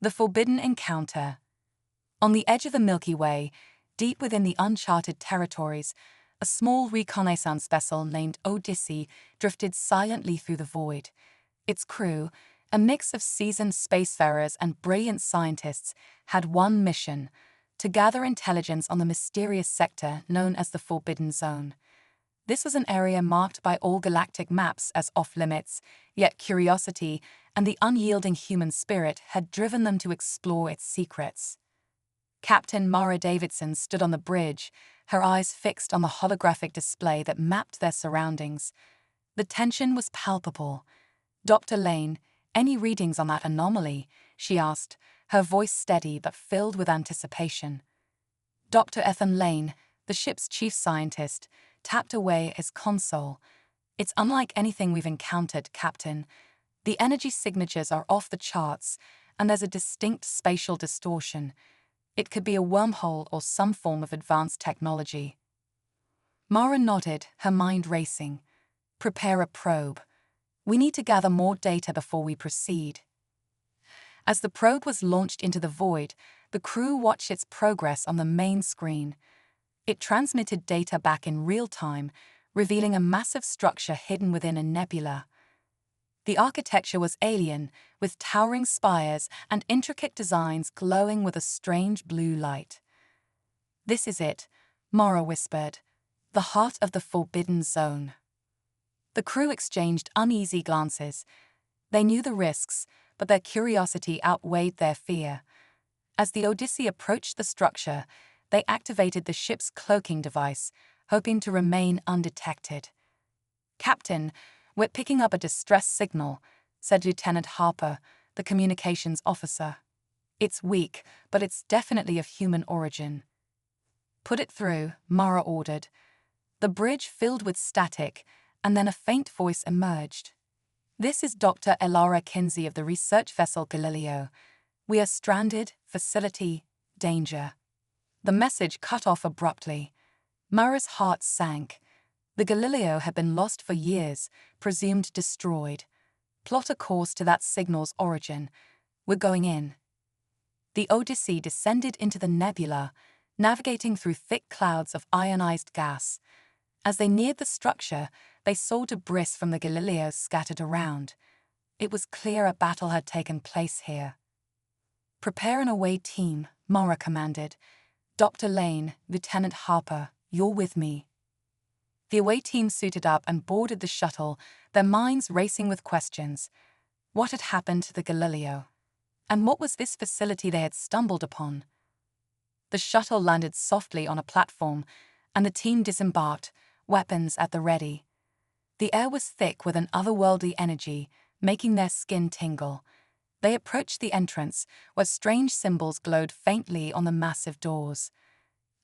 The Forbidden Encounter. On the edge of the Milky Way, deep within the uncharted territories, a small reconnaissance vessel named Odyssey drifted silently through the void. Its crew, a mix of seasoned spacefarers and brilliant scientists, had one mission: to gather intelligence on the mysterious sector known as the Forbidden Zone. This was an area marked by all galactic maps as off-limits, yet curiosity and the unyielding human spirit had driven them to explore its secrets. Captain Mara Davidson stood on the bridge, her eyes fixed on the holographic display that mapped their surroundings. The tension was palpable. "Dr. Lane, any readings on that anomaly?" she asked, her voice steady but filled with anticipation. Dr. Ethan Lane, the ship's chief scientist, tapped away at his console. "It's unlike anything we've encountered, Captain. The energy signatures are off the charts, and there's a distinct spatial distortion. It could be a wormhole or some form of advanced technology." Mara nodded, her mind racing. "Prepare a probe. We need to gather more data before we proceed." As the probe was launched into the void, the crew watched its progress on the main screen. It transmitted data back in real time, revealing a massive structure hidden within a nebula. The architecture was alien, with towering spires and intricate designs glowing with a strange blue light. "This is it," Mara whispered, "the heart of the Forbidden Zone." The crew exchanged uneasy glances. They knew the risks, but their curiosity outweighed their fear. As the Odyssey approached the structure, they activated the ship's cloaking device, hoping to remain undetected. "Captain, we're picking up a distress signal," said Lieutenant Harper, the communications officer. "It's weak, but it's definitely of human origin." "Put it through," Mara ordered. The bridge filled with static, and then a faint voice emerged. "This is Dr. Elara Kinsey of the research vessel Galileo. We are stranded, facility, danger." The message cut off abruptly. Mara's heart sank. The Galileo had been lost for years, presumed destroyed. "Plot a course to that signal's origin. We're going in." The Odyssey descended into the nebula, navigating through thick clouds of ionized gas. As they neared the structure, they saw debris from the Galileos scattered around. It was clear a battle had taken place here. "Prepare an away team," Mara commanded. "Dr. Lane, Lieutenant Harper, you're with me." The away team suited up and boarded the shuttle, their minds racing with questions. What had happened to the Galileo? And what was this facility they had stumbled upon? The shuttle landed softly on a platform, and the team disembarked, weapons at the ready. The air was thick with an otherworldly energy, making their skin tingle. They approached the entrance, where strange symbols glowed faintly on the massive doors.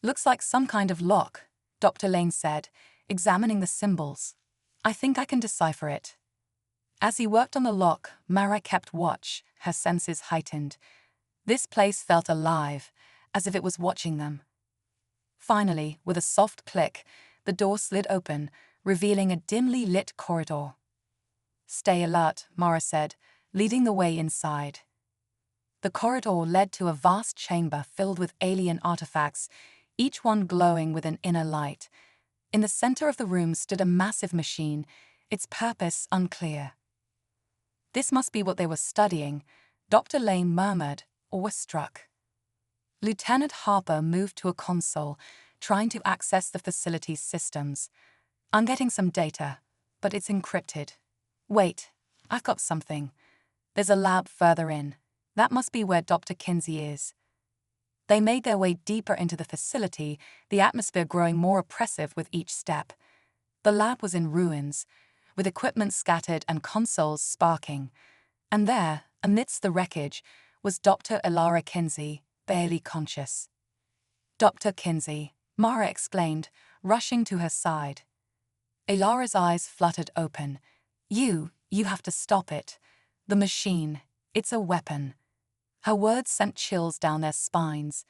"Looks like some kind of lock," Dr. Lane said, examining the symbols. "I think I can decipher it." As he worked on the lock, Mara kept watch, her senses heightened. This place felt alive, as if it was watching them. Finally, with a soft click, the door slid open, revealing a dimly lit corridor. "Stay alert," Mara said, leading the way inside. The corridor led to a vast chamber filled with alien artifacts, each one glowing with an inner light. In the center of the room stood a massive machine, its purpose unclear. "This must be what they were studying," Dr. Lane murmured, awestruck. Lieutenant Harper moved to a console, trying to access the facility's systems. "I'm getting some data, but it's encrypted." "Wait, I've got something. There's a lab further in. That must be where Dr. Kinsey is." They made their way deeper into the facility, the atmosphere growing more oppressive with each step. The lab was in ruins, with equipment scattered and consoles sparking. And there, amidst the wreckage, was Dr. Elara Kinsey, barely conscious. "Dr. Kinsey," Mara exclaimed, rushing to her side. Elara's eyes fluttered open. You have to stop it. The machine, it's a weapon." Her words sent chills down their spines.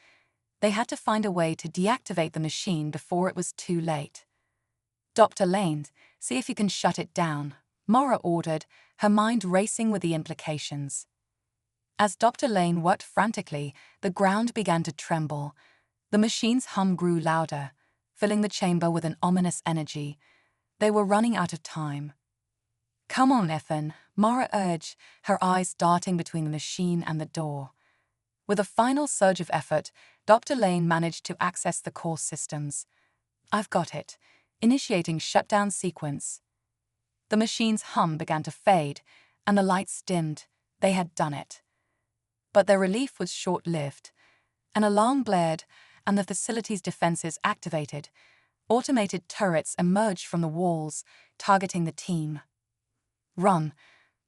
They had to find a way to deactivate the machine before it was too late. "Dr. Lane, see if you can shut it down," Mara ordered, her mind racing with the implications. As Dr. Lane worked frantically, the ground began to tremble. The machine's hum grew louder, filling the chamber with an ominous energy. They were running out of time. "Come on, Ethan," Mara urged, her eyes darting between the machine and the door. With a final surge of effort, Dr. Lane managed to access the core systems. "I've got it," initiating shutdown sequence. The machine's hum began to fade, and the lights dimmed. They had done it. But their relief was short-lived. An alarm blared, and the facility's defenses activated. Automated turrets emerged from the walls, targeting the team. "Run,"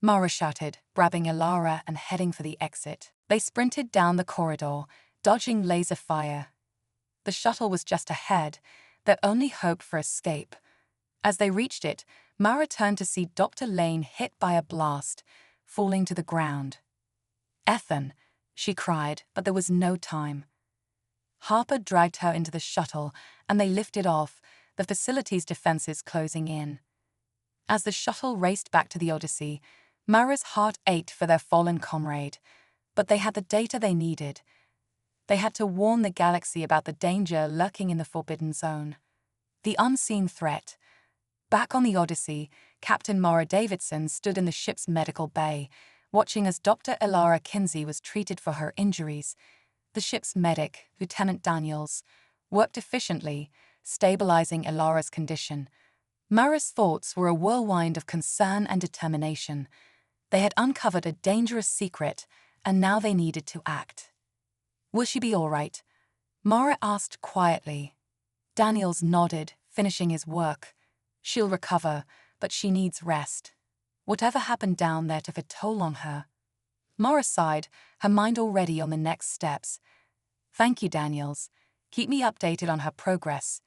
Mara shouted, grabbing Elara and heading for the exit. They sprinted down the corridor, dodging laser fire. The shuttle was just ahead, their only hope for escape. As they reached it, Mara turned to see Dr. Lane hit by a blast, falling to the ground. "Ethan," she cried, but there was no time. Harper dragged her into the shuttle, and they lifted off, the facility's defenses closing in. As the shuttle raced back to the Odyssey, Mara's heart ached for their fallen comrade, but they had the data they needed. They had to warn the galaxy about the danger lurking in the Forbidden Zone. The unseen threat. Back on the Odyssey, Captain Mara Davidson stood in the ship's medical bay, watching as Dr. Elara Kinsey was treated for her injuries. The ship's medic, Lieutenant Daniels, worked efficiently, stabilizing Elara's condition. Mara's thoughts were a whirlwind of concern and determination. They had uncovered a dangerous secret, and now they needed to act. "Will she be all right?" Mara asked quietly. Daniels nodded, finishing his work. "She'll recover, but she needs rest. Whatever happened down there took a toll on her." Mara sighed, her mind already on the next steps. "Thank you, Daniels. Keep me updated on her progress."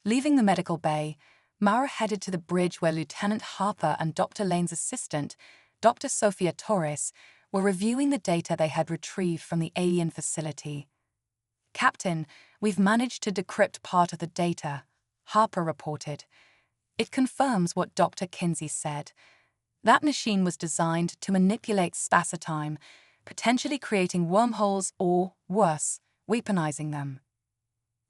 Leaving the medical bay, Mara headed to the bridge where Lieutenant Harper and Dr. Lane's assistant, Dr. Sophia Torres, were reviewing the data they had retrieved from the alien facility. "Captain, we've managed to decrypt part of the data," Harper reported. "It confirms what Dr. Kinsey said. That machine was designed to manipulate space-time, potentially creating wormholes or, worse, weaponizing them."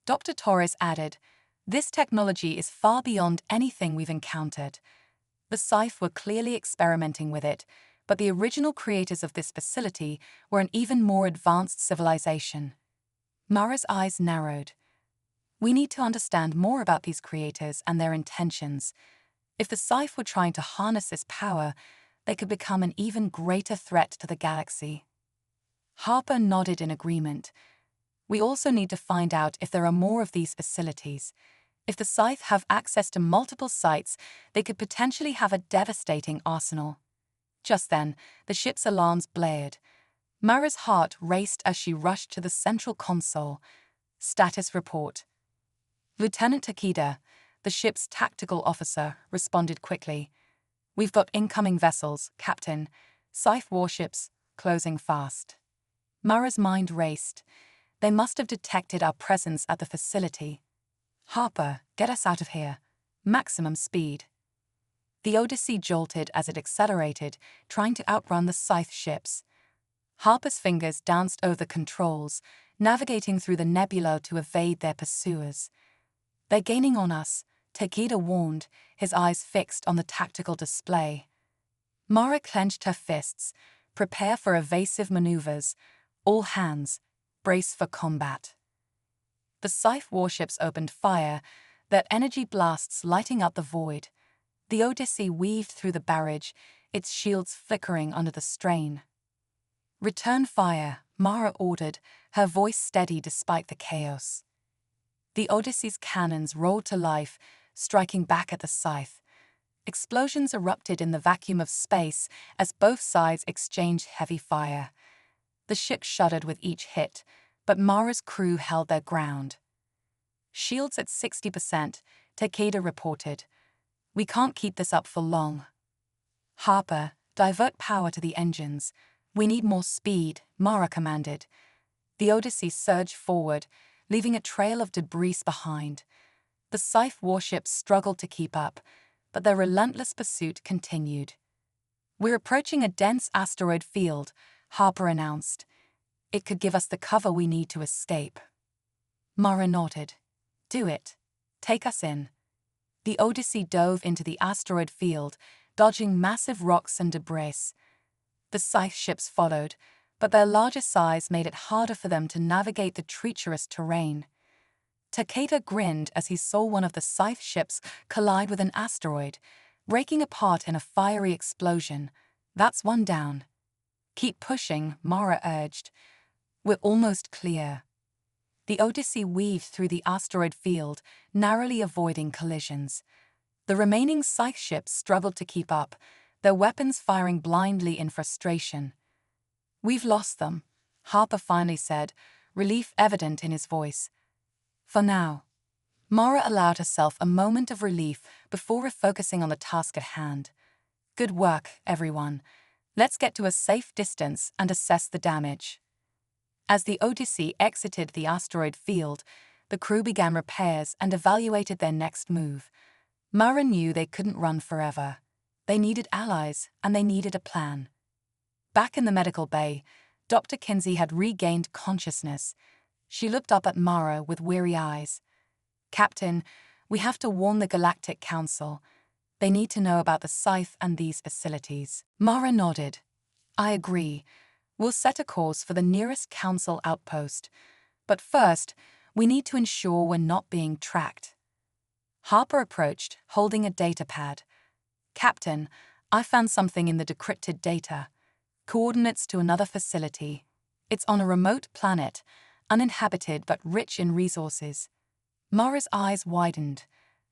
Dr. Torres added, "This technology is far beyond anything we've encountered. The Sci-Fi were clearly experimenting with it, but the original creators of this facility were an even more advanced civilization." Mara's eyes narrowed. "We need to understand more about these creators and their intentions. If the Sci-Fi were trying to harness this power, they could become an even greater threat to the galaxy." Harper nodded in agreement. "We also need to find out if there are more of these facilities. If the Scythe have access to multiple sites, they could potentially have a devastating arsenal." Just then, the ship's alarms blared. Mara's heart raced as she rushed to the central console. "Status report." Lieutenant Takeda, the ship's tactical officer, responded quickly. "We've got incoming vessels, Captain. Scythe warships, closing fast." Mara's mind raced. They must have detected our presence at the facility. "Harper, get us out of here. Maximum speed." The Odyssey jolted as it accelerated, trying to outrun the Scythe ships. Harper's fingers danced over the controls, navigating through the nebula to evade their pursuers. "They're gaining on us," Takeda warned, his eyes fixed on the tactical display. Mara clenched her fists. "Prepare for evasive maneuvers. All hands, brace for combat." The Scythe warships opened fire, their energy blasts lighting up the void. The Odyssey weaved through the barrage, its shields flickering under the strain. "Return fire," Mara ordered, her voice steady despite the chaos. The Odyssey's cannons roared to life, striking back at the Scythe. Explosions erupted in the vacuum of space as both sides exchanged heavy fire. The ship shuddered with each hit, but Mara's crew held their ground. "Shields at 60%, Takeda reported. We can't keep this up for long." "Harper, divert power to the engines. We need more speed," Mara commanded. The Odyssey surged forward, leaving a trail of debris behind. The Scythe warships struggled to keep up, but their relentless pursuit continued. "We're approaching a dense asteroid field," Harper announced. "It could give us the cover we need to escape." Mara nodded. "Do it. Take us in." The Odyssey dove into the asteroid field, dodging massive rocks and debris. The Scythe ships followed, but their larger size made it harder for them to navigate the treacherous terrain. Takeda grinned as he saw one of the Scythe ships collide with an asteroid, breaking apart in a fiery explosion. "That's one down." "Keep pushing," Mara urged. "We're almost clear." The Odyssey weaved through the asteroid field, narrowly avoiding collisions. The remaining Scythe ships struggled to keep up, their weapons firing blindly in frustration. "We've lost them," Harper finally said, relief evident in his voice. "For now." Mara allowed herself a moment of relief before refocusing on the task at hand. "Good work, everyone. Let's get to a safe distance and assess the damage." As the Odyssey exited the asteroid field, the crew began repairs and evaluated their next move. Mara knew they couldn't run forever. They needed allies, and they needed a plan. Back in the medical bay, Dr. Kinsey had regained consciousness. She looked up at Mara with weary eyes. "Captain, we have to warn the Galactic Council. They need to know about the Scythe and these facilities." Mara nodded. "I agree. We'll set a course for the nearest Council outpost. But first, we need to ensure we're not being tracked." Harper approached, holding a data pad. "Captain, I found something in the decrypted data. Coordinates to another facility. It's on a remote planet, uninhabited but rich in resources." Mara's eyes widened.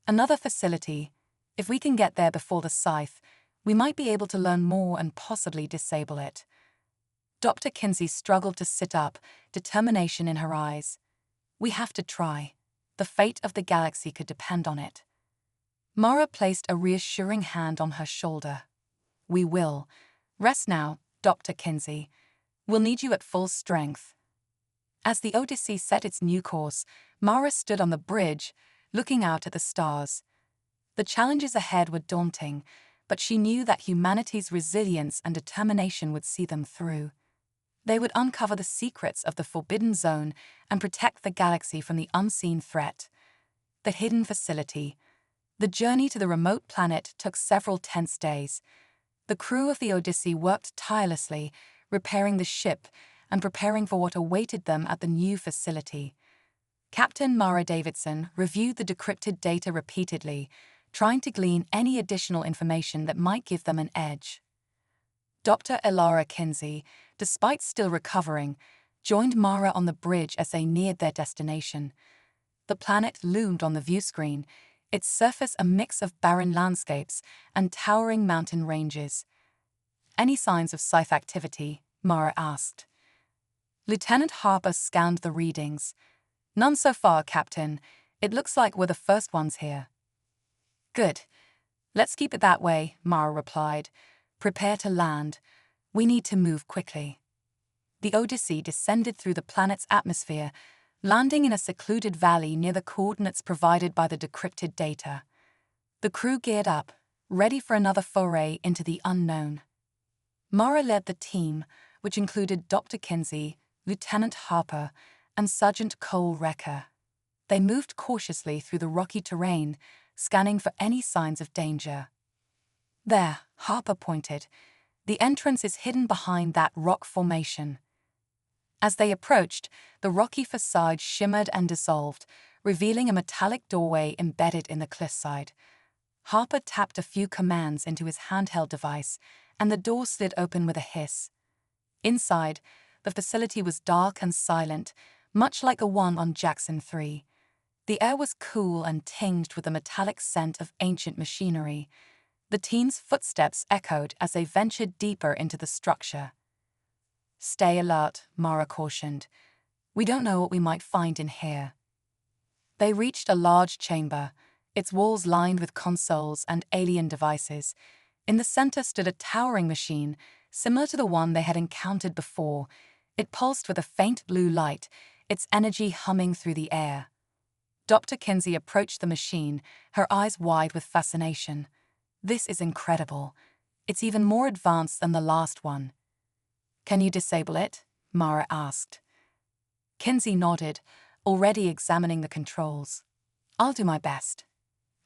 "Another facility. If we can get there before the Scythe, we might be able to learn more and possibly disable it." Dr. Kinsey struggled to sit up, determination in her eyes. "We have to try. The fate of the galaxy could depend on it." Mara placed a reassuring hand on her shoulder. "We will. Rest now, Dr. Kinsey. We'll need you at full strength." As the Odyssey set its new course, Mara stood on the bridge, looking out at the stars. The challenges ahead were daunting, but she knew that humanity's resilience and determination would see them through. They would uncover the secrets of the Forbidden Zone and protect the galaxy from the unseen threat. The hidden facility. The journey to the remote planet took several tense days. The crew of the Odyssey worked tirelessly, repairing the ship and preparing for what awaited them at the new facility. Captain Mara Davidson reviewed the decrypted data repeatedly, trying to glean any additional information that might give them an edge. Dr. Elara Kinsey, despite still recovering, joined Mara on the bridge as they neared their destination. The planet loomed on the view screen, its surface a mix of barren landscapes and towering mountain ranges. "Any signs of Scythe activity?" Mara asked. Lieutenant Harper scanned the readings. "None so far, Captain. It looks like we're the first ones here." "Good. Let's keep it that way," Mara replied. "Prepare to land. We need to move quickly." The Odyssey descended through the planet's atmosphere, landing in a secluded valley near the coordinates provided by the decrypted data. The crew geared up, ready for another foray into the unknown. Mara led the team, which included Dr. Kinsey, Lieutenant Harper, and Sergeant Cole Recker. They moved cautiously through the rocky terrain, scanning for any signs of danger. "There," Harper pointed. "The entrance is hidden behind that rock formation." As they approached, the rocky facade shimmered and dissolved, revealing a metallic doorway embedded in the cliffside. Harper tapped a few commands into his handheld device, and the door slid open with a hiss. Inside, the facility was dark and silent, much like the one on Jackson 3. The air was cool and tinged with the metallic scent of ancient machinery. The team's footsteps echoed as they ventured deeper into the structure. "Stay alert," Mara cautioned. "We don't know what we might find in here." They reached a large chamber, its walls lined with consoles and alien devices. In the center stood a towering machine, similar to the one they had encountered before. It pulsed with a faint blue light, its energy humming through the air. Dr. Kinsey approached the machine, her eyes wide with fascination. "This is incredible. It's even more advanced than the last one." Can you disable it? Mara asked. Kinsey nodded, already examining the controls. I'll do my best.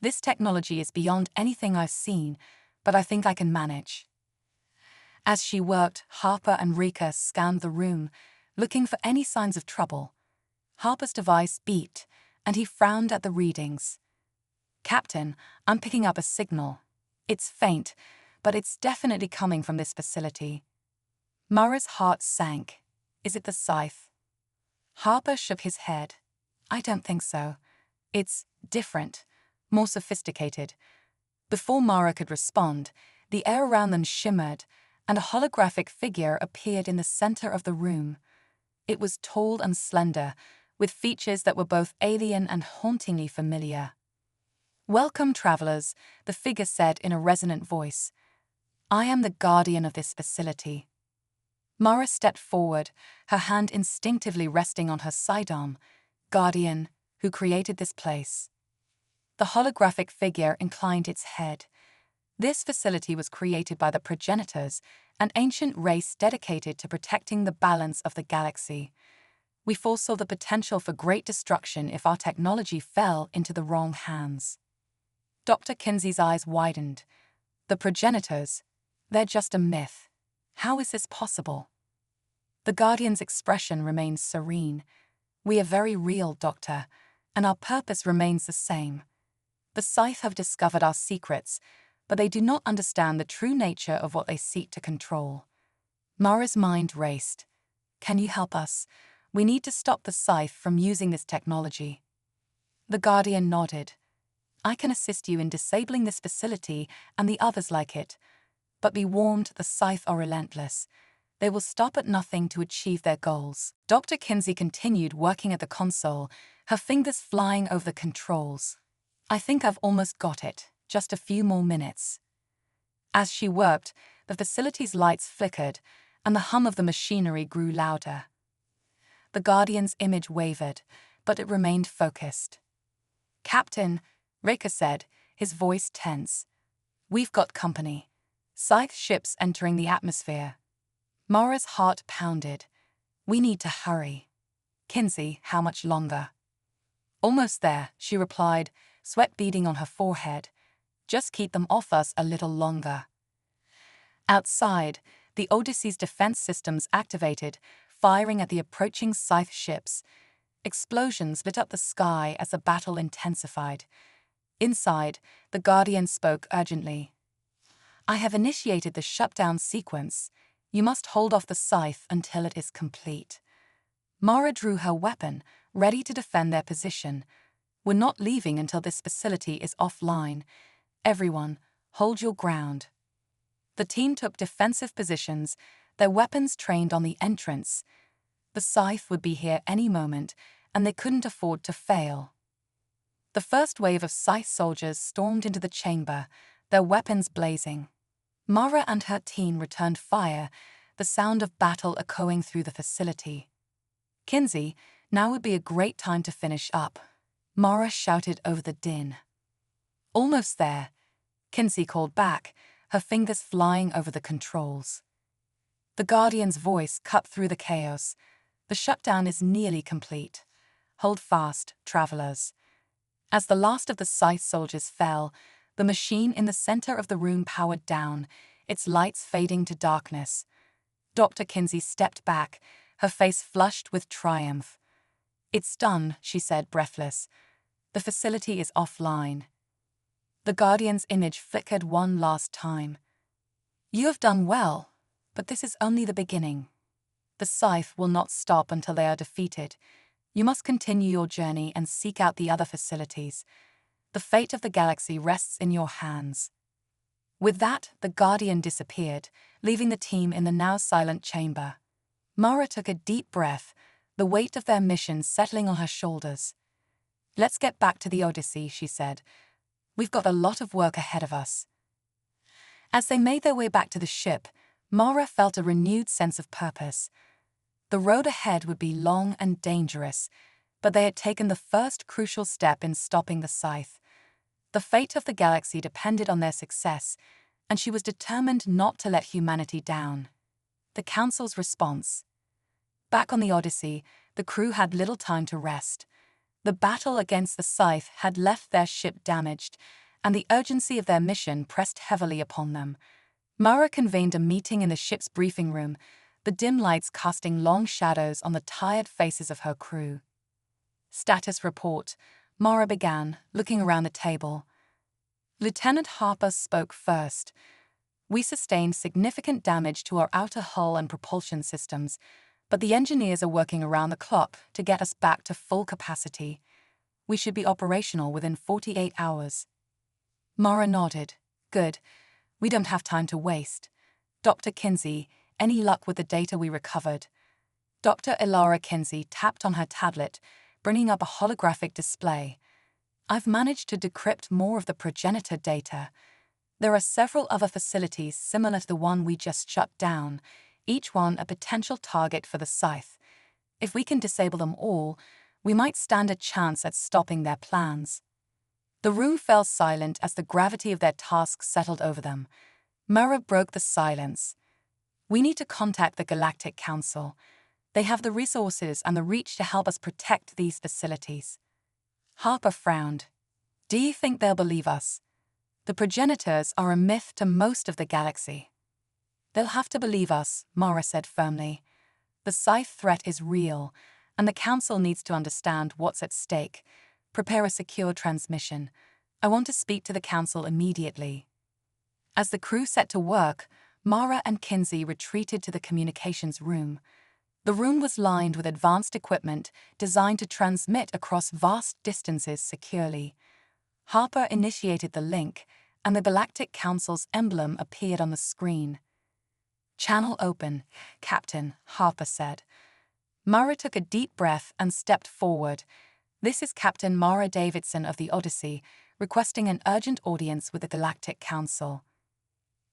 This technology is beyond anything I've seen, but I think I can manage. As she worked, Harper and Rika scanned the room, looking for any signs of trouble. Harper's device beeped, and he frowned at the readings. Captain, I'm picking up a signal. It's faint, but it's definitely coming from this facility. Mara's heart sank. Is it the scythe? Harper shook his head. I don't think so. It's different, more sophisticated. Before Mara could respond, the air around them shimmered, and a holographic figure appeared in the center of the room. It was tall and slender, with features that were both alien and hauntingly familiar. Welcome, travelers, the figure said in a resonant voice. I am the guardian of this facility. Mara stepped forward, her hand instinctively resting on her sidearm. Guardian, who created this place. The holographic figure inclined its head. This facility was created by the progenitors, an ancient race dedicated to protecting the balance of the galaxy. We foresaw the potential for great destruction if our technology fell into the wrong hands. Dr. Kinsey's eyes widened. The progenitors, they're just a myth. How is this possible? The Guardian's expression remained serene. We are very real, Doctor, and our purpose remains the same. The Scythe have discovered our secrets, but they do not understand the true nature of what they seek to control. Mara's mind raced. Can you help us? We need to stop the Scythe from using this technology. The Guardian nodded. I can assist you in disabling this facility and the others like it. But be warned, the Scythe are relentless. They will stop at nothing to achieve their goals. Dr. Kinsey continued working at the console, her fingers flying over the controls. I think I've almost got it. Just a few more minutes. As she worked, the facility's lights flickered, and the hum of the machinery grew louder. The Guardian's image wavered, but it remained focused. Captain, Rika said, his voice tense. We've got company. Scythe ships entering the atmosphere. Mara's heart pounded. We need to hurry. Kinsey, how much longer? Almost there, she replied, sweat beading on her forehead. Just keep them off us a little longer. Outside, the Odyssey's defense systems activated, firing at the approaching Scythe ships. Explosions lit up the sky as the battle intensified. Inside, the Guardian spoke urgently. I have initiated the shutdown sequence. You must hold off the Scythe until it is complete. Mara drew her weapon, ready to defend their position. We're not leaving until this facility is offline. Everyone, hold your ground. The team took defensive positions, their weapons trained on the entrance. The Scythe would be here any moment, and they couldn't afford to fail. The first wave of Scythe soldiers stormed into the chamber, their weapons blazing. Mara and her team returned fire, the sound of battle echoing through the facility. Kinsey, now would be a great time to finish up. Mara shouted over the din. Almost there, Kinsey called back, her fingers flying over the controls. The Guardian's voice cut through the chaos. The shutdown is nearly complete. Hold fast, travelers. As the last of the Scythe soldiers fell, the machine in the center of the room powered down, its lights fading to darkness. Dr. Kinsey stepped back, her face flushed with triumph. It's done, she said, breathless. The facility is offline. The Guardian's image flickered one last time. You have done well, but this is only the beginning. The Scythe will not stop until they are defeated. You must continue your journey and seek out the other facilities. The fate of the galaxy rests in your hands. With that, the Guardian disappeared, leaving the team in the now silent chamber. Mara took a deep breath, the weight of their mission settling on her shoulders. Let's get back to the Odyssey, she said. We've got a lot of work ahead of us. As they made their way back to the ship, Mara felt a renewed sense of purpose. The road ahead would be long and dangerous, but they had taken the first crucial step in stopping the Scythe. The fate of the galaxy depended on their success, and she was determined not to let humanity down. The Council's response. Back on the Odyssey, the crew had little time to rest. The battle against the Scythe had left their ship damaged, and the urgency of their mission pressed heavily upon them. Mara convened a meeting in the ship's briefing room, the dim lights casting long shadows on the tired faces of her crew. Status report, Mara began, looking around the table. Lieutenant Harper spoke first. We sustained significant damage to our outer hull and propulsion systems, but the engineers are working around the clock to get us back to full capacity. We should be operational within 48 hours. Mara nodded. Good. We don't have time to waste. Dr. Kinsey, any luck with the data we recovered? Dr. Ilara Kinsey tapped on her tablet, bringing up a holographic display. I've managed to decrypt more of the progenitor data. There are several other facilities similar to the one we just shut down, each one a potential target for the Scythe. If we can disable them all, we might stand a chance at stopping their plans. The room fell silent as the gravity of their task settled over them. Mara broke the silence. We need to contact the Galactic Council. They have the resources and the reach to help us protect these facilities. Harper frowned. Do you think they'll believe us? The progenitors are a myth to most of the galaxy. They'll have to believe us, Mara said firmly. The Scythe threat is real, and the Council needs to understand what's at stake. Prepare a secure transmission. I want to speak to the Council immediately. As the crew set to work, Mara and Kinsey retreated to the communications room. The room was lined with advanced equipment designed to transmit across vast distances securely. Harper initiated the link, and the Galactic Council's emblem appeared on the screen. Channel open, Captain, Harper said. Mara took a deep breath and stepped forward. This is Captain Mara Davidson of the Odyssey, requesting an urgent audience with the Galactic Council.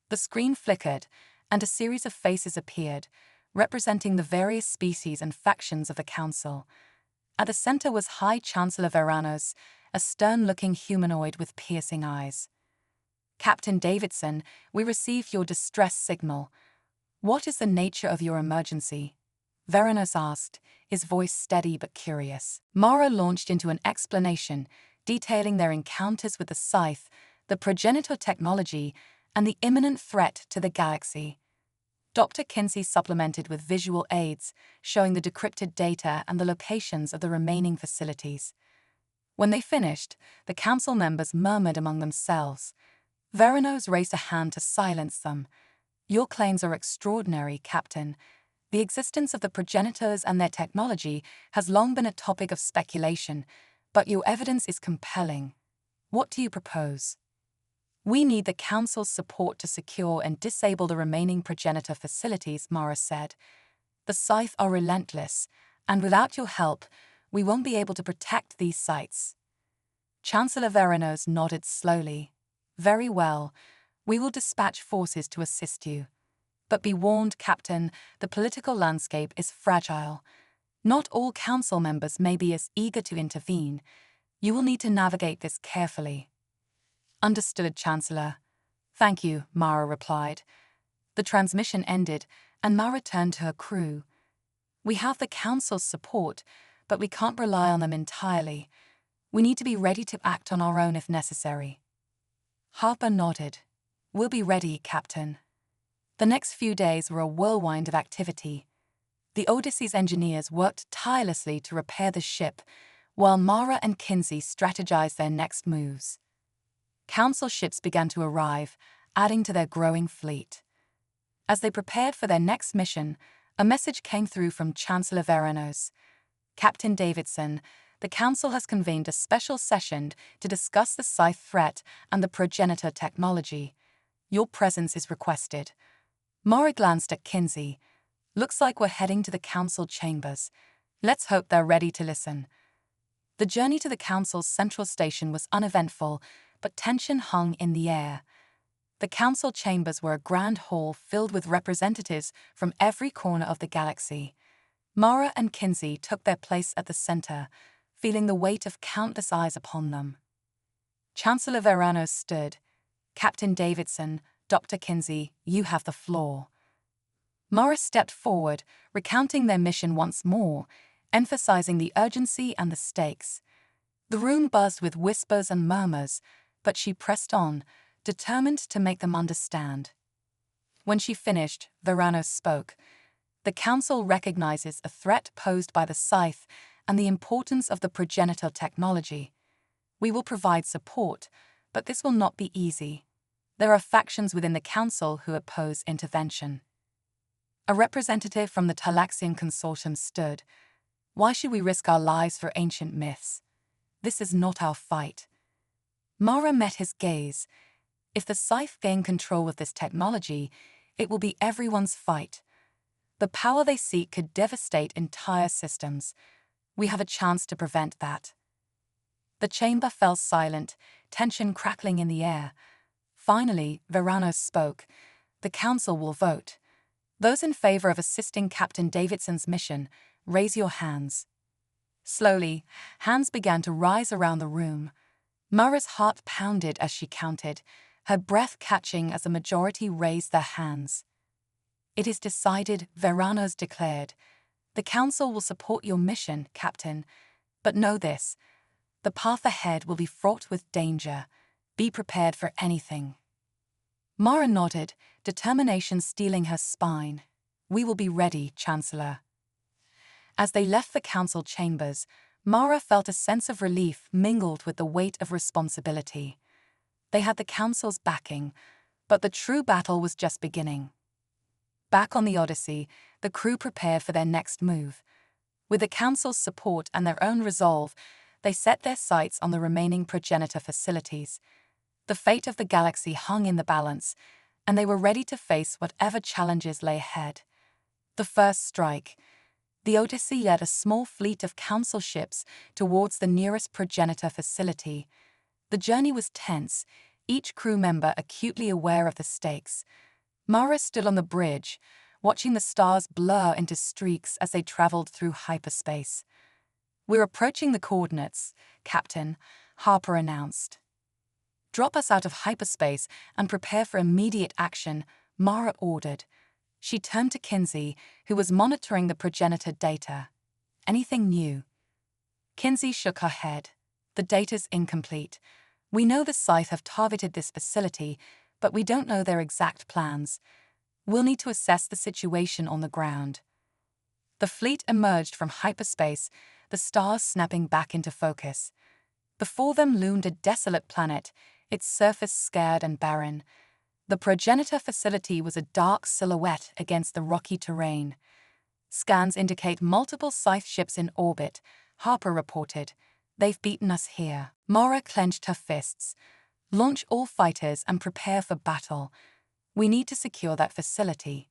The screen flickered, and a series of faces appeared, representing the various species and factions of the Council. At the center was High Chancellor Veranos, a stern-looking humanoid with piercing eyes. Captain Davidson, we received your distress signal. What is the nature of your emergency? Veranos asked, his voice steady but curious. Mara launched into an explanation, detailing their encounters with the Scythe, the progenitor technology, and the imminent threat to the galaxy. Dr. Kinsey supplemented with visual aids, showing the decrypted data and the locations of the remaining facilities. When they finished, the council members murmured among themselves. Veranos raised a hand to silence them. Your claims are extraordinary, Captain. The existence of the progenitors and their technology has long been a topic of speculation, but your evidence is compelling. What do you propose? We need the Council's support to secure and disable the remaining progenitor facilities, Mara said. The Scythe are relentless, and without your help, we won't be able to protect these sites. Chancellor Veranos nodded slowly. Very well. We will dispatch forces to assist you. But be warned, Captain, the political landscape is fragile. Not all council members may be as eager to intervene. You will need to navigate this carefully. Understood, Chancellor. Thank you, Mara replied. The transmission ended, and Mara turned to her crew. We have the Council's support, but we can't rely on them entirely. We need to be ready to act on our own if necessary. Harper nodded. We'll be ready, Captain. The next few days were a whirlwind of activity. The Odyssey's engineers worked tirelessly to repair the ship, while Mara and Kinsey strategized their next moves. Council ships began to arrive, adding to their growing fleet. As they prepared for their next mission, a message came through from Chancellor Veranos. Captain Davidson, the Council has convened a special session to discuss the Scythe threat and the progenitor technology. Your presence is requested. Mara glanced at Kinsey. Looks like we're heading to the Council chambers. Let's hope they're ready to listen. The journey to the Council's central station was uneventful, but tension hung in the air. The Council chambers were a grand hall filled with representatives from every corner of the galaxy. Mara and Kinsey took their place at the center, feeling the weight of countless eyes upon them. Chancellor Veranos stood. Captain Davidson, Dr. Kinsey, you have the floor. Mara stepped forward, recounting their mission once more, emphasizing the urgency and the stakes. The room buzzed with whispers and murmurs, but she pressed on, determined to make them understand. When she finished, Veranos spoke. The Council recognizes a threat posed by the scythe and the importance of the progenitor technology. We will provide support, but this will not be easy. There are factions within the Council who oppose intervention. A representative from the Talaxian Consortium stood. Why should we risk our lives for ancient myths? This is not our fight. Mara met his gaze. If the scythe gain control of this technology, it will be everyone's fight. The power they seek could devastate entire systems. We have a chance to prevent that. The chamber fell silent, tension crackling in the air. Finally, Veranos spoke. The Council will vote. Those in favor of assisting Captain Davidson's mission, raise your hands. Slowly, hands began to rise around the room. Mara's heart pounded as she counted, her breath catching as the majority raised their hands. It is decided, Veranos declared. The Council will support your mission, Captain. But know this, the path ahead will be fraught with danger. Be prepared for anything. Mara nodded, determination steeling her spine. We will be ready, Chancellor. As they left the Council chambers, Mara felt a sense of relief mingled with the weight of responsibility. They had the Council's backing, but the true battle was just beginning. Back on the Odyssey, the crew prepared for their next move. With the Council's support and their own resolve, they set their sights on the remaining progenitor facilities. The fate of the galaxy hung in the balance, and they were ready to face whatever challenges lay ahead. The first strike. The Odyssey led a small fleet of Council ships towards the nearest progenitor facility. The journey was tense, each crew member acutely aware of the stakes. Mara stood on the bridge, watching the stars blur into streaks as they traveled through hyperspace. We're approaching the coordinates, Captain, Harper announced. Drop us out of hyperspace and prepare for immediate action, Mara ordered. She turned to Kinsey, who was monitoring the progenitor data. Anything new? Kinsey shook her head. The data's incomplete. We know the Scythe have targeted this facility, but we don't know their exact plans. We'll need to assess the situation on the ground. The fleet emerged from hyperspace, the stars snapping back into focus. Before them loomed a desolate planet, its surface scarred and barren. The progenitor facility was a dark silhouette against the rocky terrain. Scans indicate multiple scythe ships in orbit, Harper reported. They've beaten us here. Mara clenched her fists. Launch all fighters and prepare for battle. We need to secure that facility.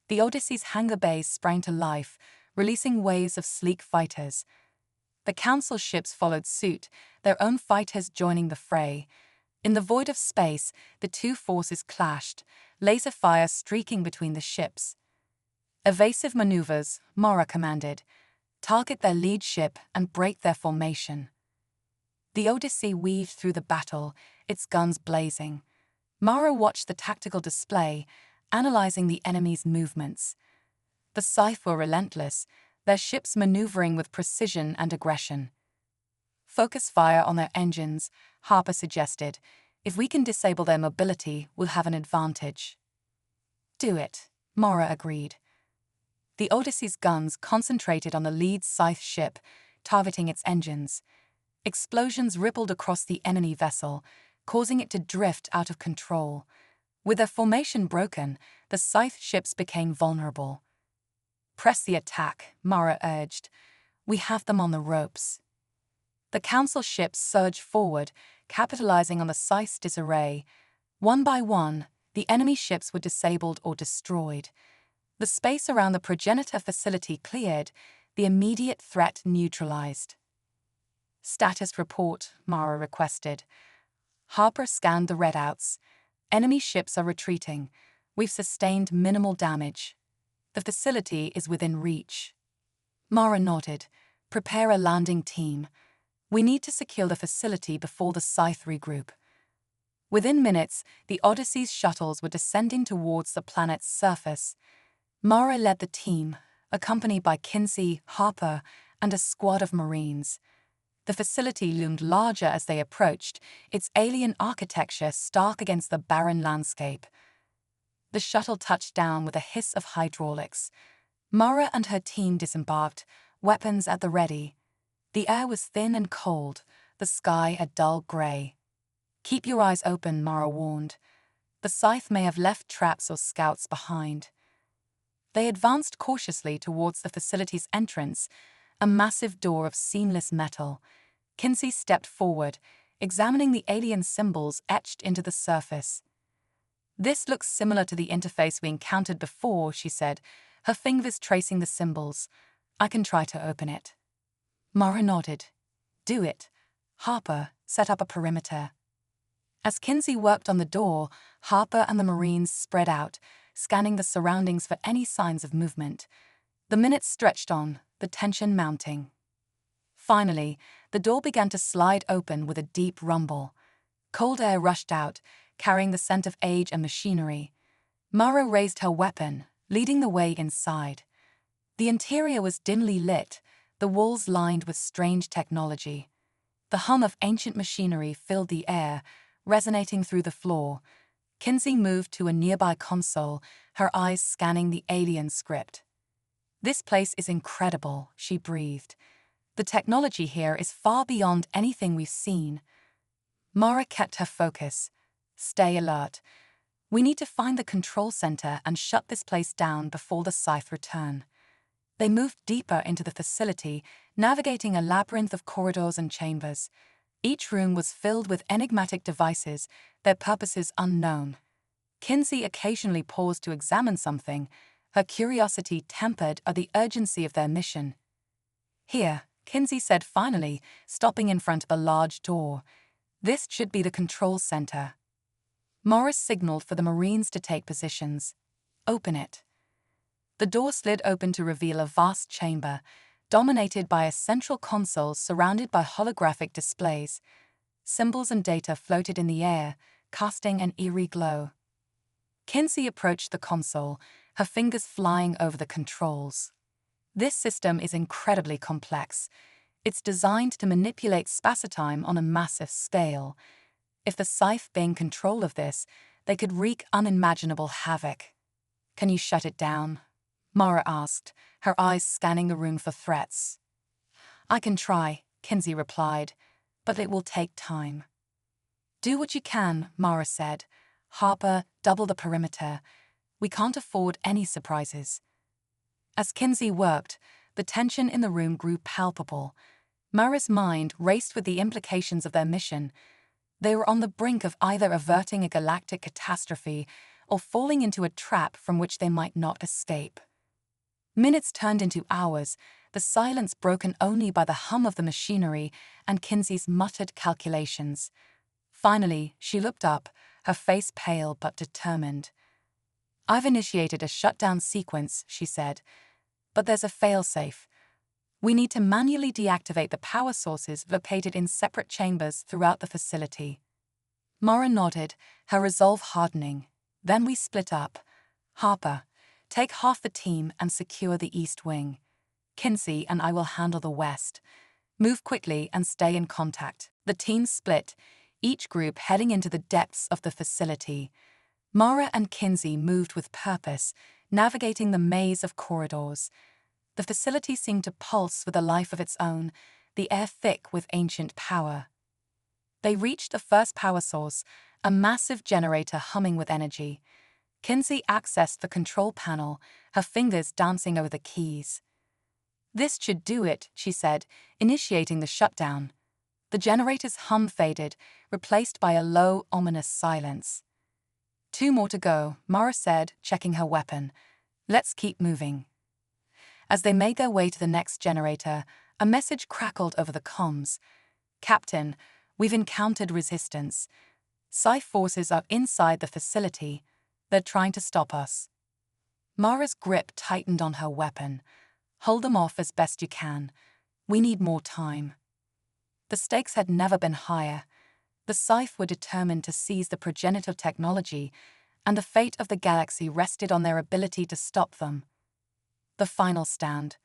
The Odyssey's hangar bays sprang to life, releasing waves of sleek fighters. The Council ships followed suit, their own fighters joining the fray. In the void of space, the two forces clashed, laser fire streaking between the ships. Evasive maneuvers, Mara commanded. Target their lead ship and break their formation. The Odyssey weaved through the battle, its guns blazing. Mara watched the tactical display, analyzing the enemy's movements. The Scythe were relentless, their ships maneuvering with precision and aggression. Focus fire on their engines, Harper suggested. If we can disable their mobility, we'll have an advantage. Do it, Mara agreed. The Odyssey's guns concentrated on the lead Scythe ship, targeting its engines. Explosions rippled across the enemy vessel, causing it to drift out of control. With their formation broken, the Scythe ships became vulnerable. Press the attack, Mara urged. We have them on the ropes. The Council ships surged forward, capitalizing on the Scythe's disarray. One by one, the enemy ships were disabled or destroyed. The space around the progenitor facility cleared, the immediate threat neutralized. Status report, Mara requested. Harper scanned the readouts. Enemy ships are retreating. We've sustained minimal damage. The facility is within reach. Mara nodded. Prepare a landing team. We need to secure the facility before the Scythe regroup. Within minutes, the Odyssey's shuttles were descending towards the planet's surface. Mara led the team, accompanied by Kinsey, Harper, and a squad of Marines. The facility loomed larger as they approached, its alien architecture stark against the barren landscape. The shuttle touched down with a hiss of hydraulics. Mara and her team disembarked, weapons at the ready. The air was thin and cold, the sky a dull grey. "Keep your eyes open," Mara warned. "The scythe may have left traps or scouts behind." They advanced cautiously towards the facility's entrance, a massive door of seamless metal. Kinsey stepped forward, examining the alien symbols etched into the surface. "This looks similar to the interface we encountered before," she said, her fingers tracing the symbols. "I can try to open it." Mara nodded. "Do it." Harper set up a perimeter. As Kinsey worked on the door, Harper and the Marines spread out, scanning the surroundings for any signs of movement. The minutes stretched on, the tension mounting. Finally, the door began to slide open with a deep rumble. Cold air rushed out, carrying the scent of age and machinery. Mara raised her weapon, leading the way inside. The interior was dimly lit, the walls lined with strange technology. The hum of ancient machinery filled the air, resonating through the floor. Kinsey moved to a nearby console, her eyes scanning the alien script. "This place is incredible," she breathed. "The technology here is far beyond anything we've seen." Mara kept her focus. "Stay alert. We need to find the control center and shut this place down before the scythe return." They moved deeper into the facility, navigating a labyrinth of corridors and chambers. Each room was filled with enigmatic devices, their purposes unknown. Kinsey occasionally paused to examine something, her curiosity tempered by the urgency of their mission. "Here," Kinsey said finally, stopping in front of a large door. "This should be the control center." Morris signaled for the Marines to take positions. "Open it." The door slid open to reveal a vast chamber, dominated by a central console surrounded by holographic displays. Symbols and data floated in the air, casting an eerie glow. Kinsey approached the console, her fingers flying over the controls. "This system is incredibly complex. It's designed to manipulate spacetime on a massive scale. If the scythe gained control of this, they could wreak unimaginable havoc." "Can you shut it down?" Mara asked, her eyes scanning the room for threats. "I can try," Kinsey replied, "but it will take time." "Do what you can," Mara said. "Harper, double the perimeter. We can't afford any surprises." As Kinsey worked, the tension in the room grew palpable. Mara's mind raced with the implications of their mission. They were on the brink of either averting a galactic catastrophe or falling into a trap from which they might not escape. Minutes turned into hours, the silence broken only by the hum of the machinery and Kinsey's muttered calculations. Finally, she looked up, her face pale but determined. "I've initiated a shutdown sequence," she said, "but there's a failsafe. We need to manually deactivate the power sources located in separate chambers throughout the facility." Mara nodded, her resolve hardening. "Then we split up. Harper, take half the team and secure the east wing. Kinsey and I will handle the west. Move quickly and stay in contact." The team split, each group heading into the depths of the facility. Mara and Kinsey moved with purpose, navigating the maze of corridors. The facility seemed to pulse with a life of its own, the air thick with ancient power. They reached the first power source, a massive generator humming with energy. Kinsey accessed the control panel, her fingers dancing over the keys. "This should do it," she said, initiating the shutdown. The generator's hum faded, replaced by a low, ominous silence. "2 more to go," Mara said, checking her weapon. "Let's keep moving." As they made their way to the next generator, a message crackled over the comms. "Captain, we've encountered resistance. Scythe forces are inside the facility. They're trying to stop us." Mara's grip tightened on her weapon. "Hold them off as best you can. We need more time." The stakes had never been higher. The Scythe were determined to seize the progenitor technology, and the fate of the galaxy rested on their ability to stop them. The final stand.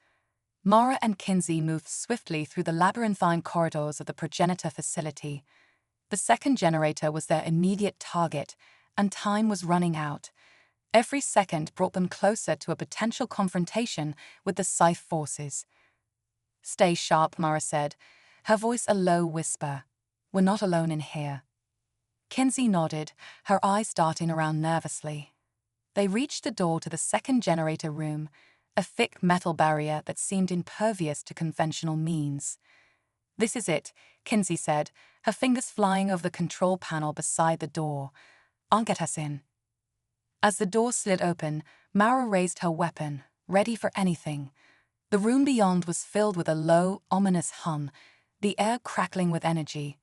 Mara and Kinsey moved swiftly through the labyrinthine corridors of the progenitor facility. The second generator was their immediate target, and time was running out. Every second brought them closer to a potential confrontation with the Scythe forces. "Stay sharp," Mara said, her voice a low whisper. "We're not alone in here." Kinsey nodded, her eyes darting around nervously. They reached the door to the second generator room, a thick metal barrier that seemed impervious to conventional means. "This is it," Kinsey said, her fingers flying over the control panel beside the door. "I'll get us in." As the door slid open, Mara raised her weapon, ready for anything. The room beyond was filled with a low, ominous hum, the air crackling with energy.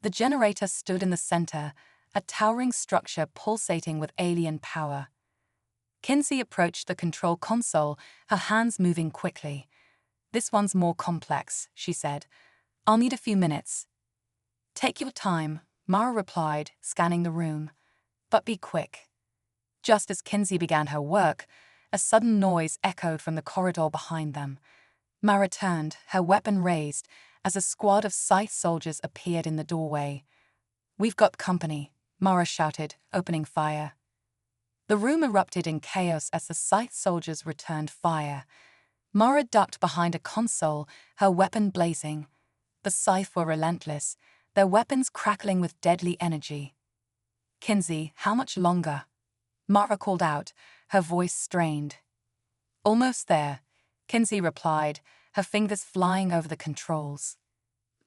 The generator stood in the center, a towering structure pulsating with alien power. Kinsey approached the control console, her hands moving quickly. "This one's more complex," she said. "I'll need a few minutes." "Take your time," Mara replied, scanning the room. "But be quick." Just as Kinsey began her work, a sudden noise echoed from the corridor behind them. Mara turned, her weapon raised, as a squad of Scythe soldiers appeared in the doorway. "We've got company," Mara shouted, opening fire. The room erupted in chaos as the Scythe soldiers returned fire. Mara ducked behind a console, her weapon blazing. The Scythe were relentless, their weapons crackling with deadly energy. "Kinsey, how much longer?" Mara called out, her voice strained. "Almost there," Kinsey replied, her fingers flying over the controls.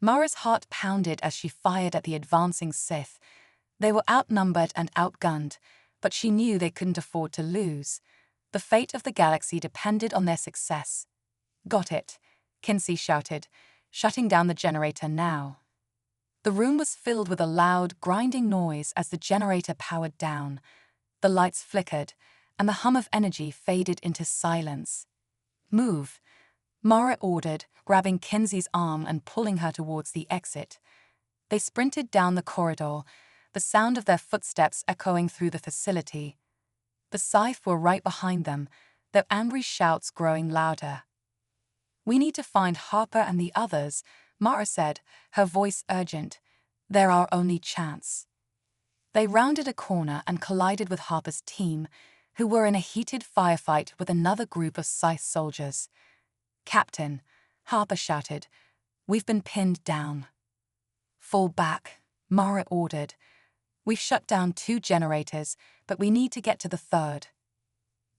Mara's heart pounded as she fired at the advancing Sith. They were outnumbered and outgunned, but she knew they couldn't afford to lose. The fate of the galaxy depended on their success. "Got it," Kinsey shouted, shutting down the generator now. The room was filled with a loud, grinding noise as the generator powered down. The lights flickered, and the hum of energy faded into silence. "Move," Mara ordered, grabbing Kinsey's arm and pulling her towards the exit. They sprinted down the corridor, the sound of their footsteps echoing through the facility. The Scythe were right behind them, their angry shouts growing louder. "We need to find Harper and the others," Mara said, her voice urgent. "They're our only chance." They rounded a corner and collided with Harper's team, who were in a heated firefight with another group of Scythe soldiers. "Captain," Harper shouted, "we've been pinned down." "Fall back," Mara ordered. "We've shut down 2 generators, but we need to get to the third."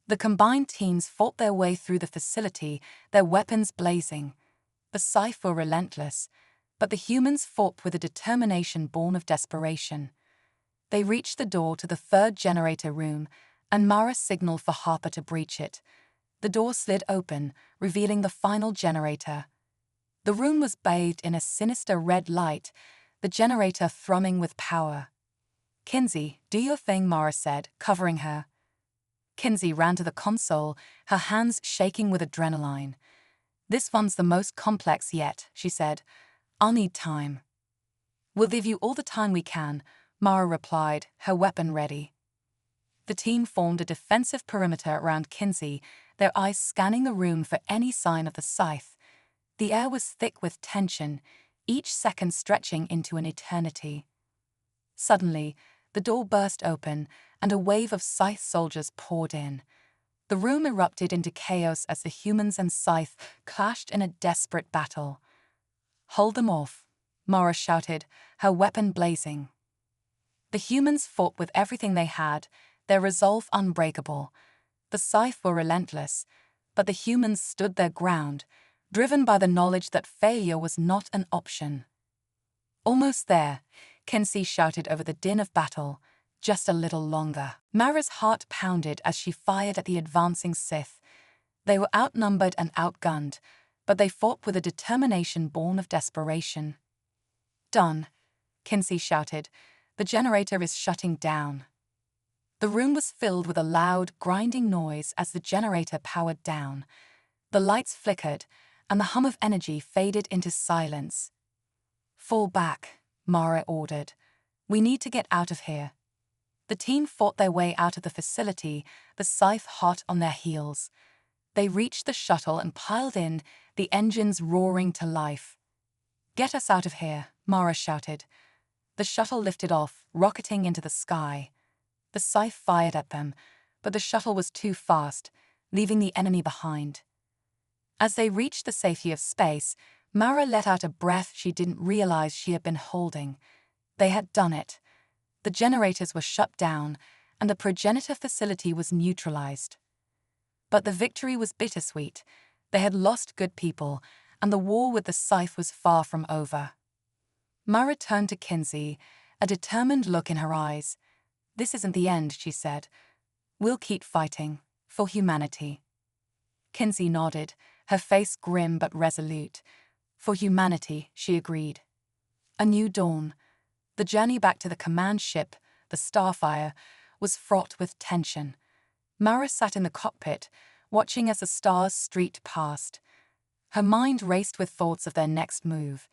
The combined teams fought their way through the facility, their weapons blazing. The Scythe were relentless, but the humans fought with a determination born of desperation. They reached the door to the third generator room, and Mara signaled for Harper to breach it. The door slid open, revealing the final generator. The room was bathed in a sinister red light, the generator thrumming with power. "Kinsey, do your thing," Mara said, covering her. Kinsey ran to the console, her hands shaking with adrenaline. "This one's the most complex yet," she said. "I'll need time." "We'll give you all the time we can," Mara replied, her weapon ready. The team formed a defensive perimeter around Kinsey, their eyes scanning the room for any sign of the Scythe. The air was thick with tension, each second stretching into an eternity. Suddenly, the door burst open, and a wave of Scythe soldiers poured in. The room erupted into chaos as the humans and Scythe clashed in a desperate battle. "Hold them off," Mara shouted, her weapon blazing. The humans fought with everything they had, their resolve unbreakable. The Scythe were relentless, but the humans stood their ground, driven by the knowledge that failure was not an option. "Almost there," Kinsey shouted over the din of battle. "Just a little longer." Mara's heart pounded as she fired at the advancing Sith. They were outnumbered and outgunned, but they fought with a determination born of desperation. "Done," Kinsey shouted. "The generator is shutting down." The room was filled with a loud, grinding noise as the generator powered down. The lights flickered, and the hum of energy faded into silence. "Fall back," Mara ordered. "We need to get out of here." The team fought their way out of the facility, the Scythe hot on their heels. They reached the shuttle and piled in, the engines roaring to life. "Get us out of here," Mara shouted. The shuttle lifted off, rocketing into the sky. The Scythe fired at them, but the shuttle was too fast, leaving the enemy behind. As they reached the safety of space, Mara let out a breath she didn't realize she had been holding. They had done it. The generators were shut down, and the progenitor facility was neutralized. But the victory was bittersweet. They had lost good people, and the war with the Scythe was far from over. Mara turned to Kinsey, a determined look in her eyes. "This isn't the end," she said. "We'll keep fighting, for humanity." Kinsey nodded, her face grim but resolute. "For humanity," she agreed. A new dawn. The journey back to the command ship, the Starfire, was fraught with tension. Mara sat in the cockpit, watching as the stars streaked past. Her mind raced with thoughts of their next move.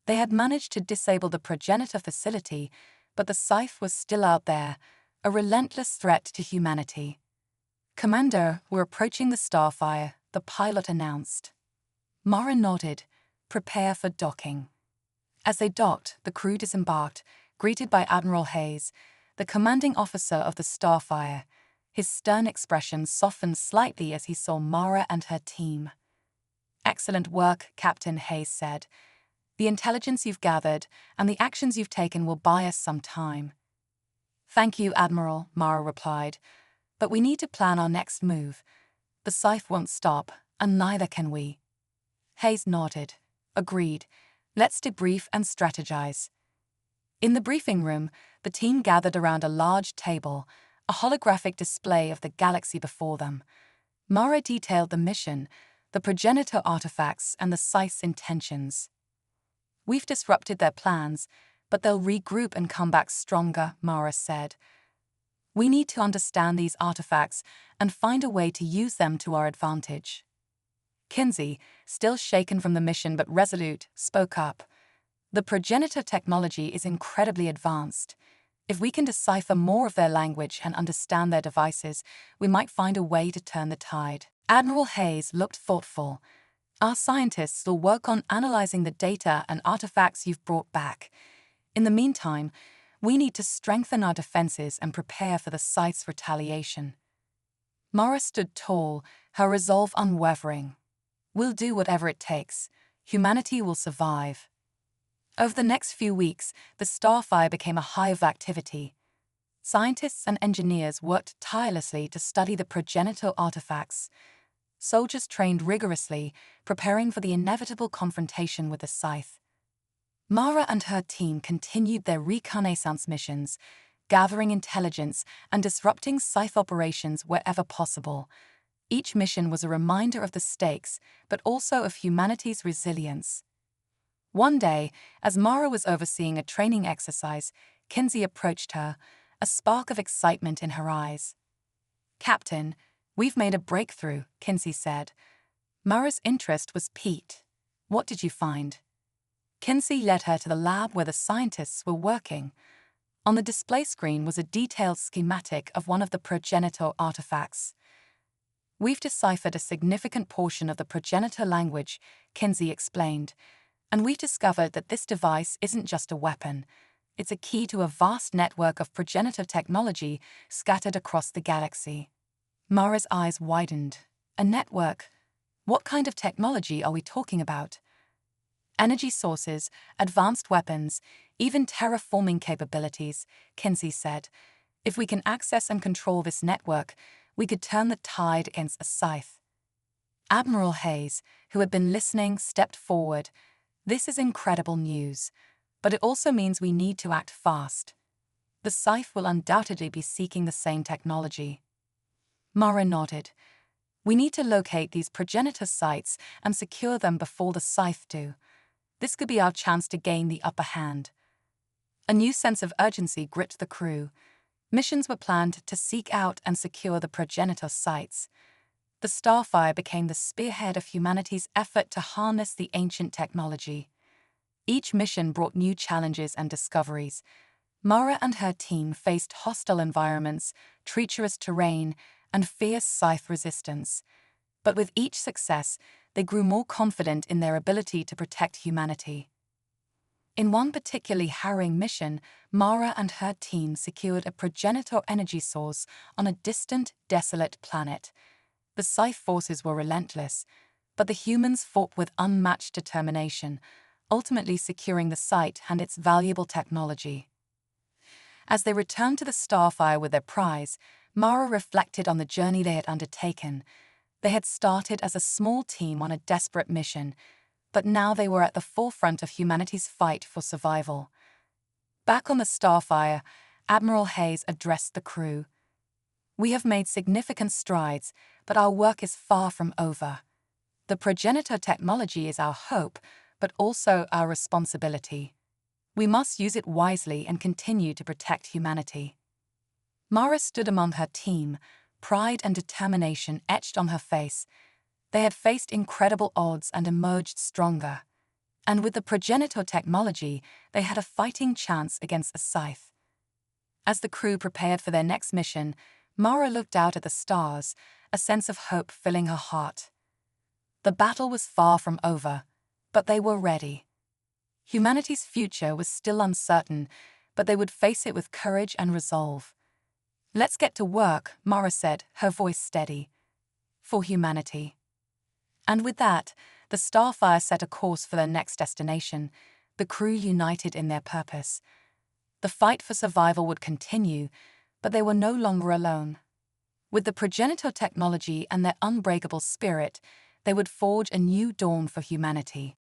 They had managed to disable the progenitor facility, but the Scythe was still out there, a relentless threat to humanity. "Commander, we're approaching the Starfire," the pilot announced. Mara nodded. "Prepare for docking." As they docked, the crew disembarked, greeted by Admiral Hayes, the commanding officer of the Starfire. His stern expression softened slightly as he saw Mara and her team. "Excellent work," Captain Hayes said. "The intelligence you've gathered and the actions you've taken will buy us some time." "Thank you, Admiral," Mara replied. "But we need to plan our next move. The Scythe won't stop, and neither can we." Hayes nodded. "Agreed. Let's debrief and strategize." In the briefing room, the team gathered around a large table, a holographic display of the galaxy before them. Mara detailed the mission, the progenitor artifacts, and the Scythe's intentions. "We've disrupted their plans, but they'll regroup and come back stronger," Mara said. "We need to understand these artifacts and find a way to use them to our advantage." Kinsey, still shaken from the mission but resolute, spoke up. "The progenitor technology is incredibly advanced. If we can decipher more of their language and understand their devices, we might find a way to turn the tide." Admiral Hayes looked thoughtful. "Our scientists will work on analyzing the data and artifacts you've brought back. In the meantime, we need to strengthen our defenses and prepare for the Scythe's retaliation." Mara stood tall, her resolve unwavering. "We'll do whatever it takes. Humanity will survive." Over the next few weeks, the Starfire became a hive of activity. Scientists and engineers worked tirelessly to study the progenitor artifacts. Soldiers trained rigorously, preparing for the inevitable confrontation with the Scythe. Mara and her team continued their reconnaissance missions, gathering intelligence and disrupting Scythe operations wherever possible. Each mission was a reminder of the stakes, but also of humanity's resilience. One day, as Mara was overseeing a training exercise, Kinsey approached her, a spark of excitement in her eyes. "Captain, we've made a breakthrough," Kinsey said. Mara's interest was piqued. "What did you find?" Kinsey led her to the lab where the scientists were working. On the display screen was a detailed schematic of one of the progenitor artifacts. "We've deciphered a significant portion of the progenitor language," Kinsey explained. "And we've discovered that this device isn't just a weapon. It's a key to a vast network of progenitor technology scattered across the galaxy." Mara's eyes widened. "A network? What kind of technology are we talking about?" "Energy sources, advanced weapons, even terraforming capabilities," Kinsey said. "If we can access and control this network, we could turn the tide against a Scythe." Admiral Hayes, who had been listening, stepped forward. "This is incredible news, but it also means we need to act fast. The Scythe will undoubtedly be seeking the same technology." Mara nodded. "We need to locate these progenitor sites and secure them before the Scythe do. This could be our chance to gain the upper hand." A new sense of urgency gripped the crew. Missions were planned to seek out and secure the progenitor sites. The Starfire became the spearhead of humanity's effort to harness the ancient technology. Each mission brought new challenges and discoveries. Mara and her team faced hostile environments, treacherous terrain, and fierce Scythe resistance. But with each success, they grew more confident in their ability to protect humanity. In one particularly harrowing mission, Mara and her team secured a progenitor energy source on a distant, desolate planet. The Scythe forces were relentless, but the humans fought with unmatched determination, ultimately securing the site and its valuable technology. As they returned to the Starfire with their prize, Mara reflected on the journey they had undertaken. They had started as a small team on a desperate mission, but now they were at the forefront of humanity's fight for survival. Back on the Starfire, Admiral Hayes addressed the crew. "We have made significant strides, but our work is far from over. The progenitor technology is our hope, but also our responsibility. We must use it wisely and continue to protect humanity." Mara stood among her team, pride and determination etched on her face. They had faced incredible odds and emerged stronger. And with the progenitor technology, they had a fighting chance against a Scythe. As the crew prepared for their next mission, Mara looked out at the stars, a sense of hope filling her heart. The battle was far from over, but they were ready. Humanity's future was still uncertain, but they would face it with courage and resolve. "Let's get to work," Mara said, her voice steady. "For humanity." And with that, the Starfire set a course for their next destination, the crew united in their purpose. The fight for survival would continue, but they were no longer alone. With the progenitor technology and their unbreakable spirit, they would forge a new dawn for humanity.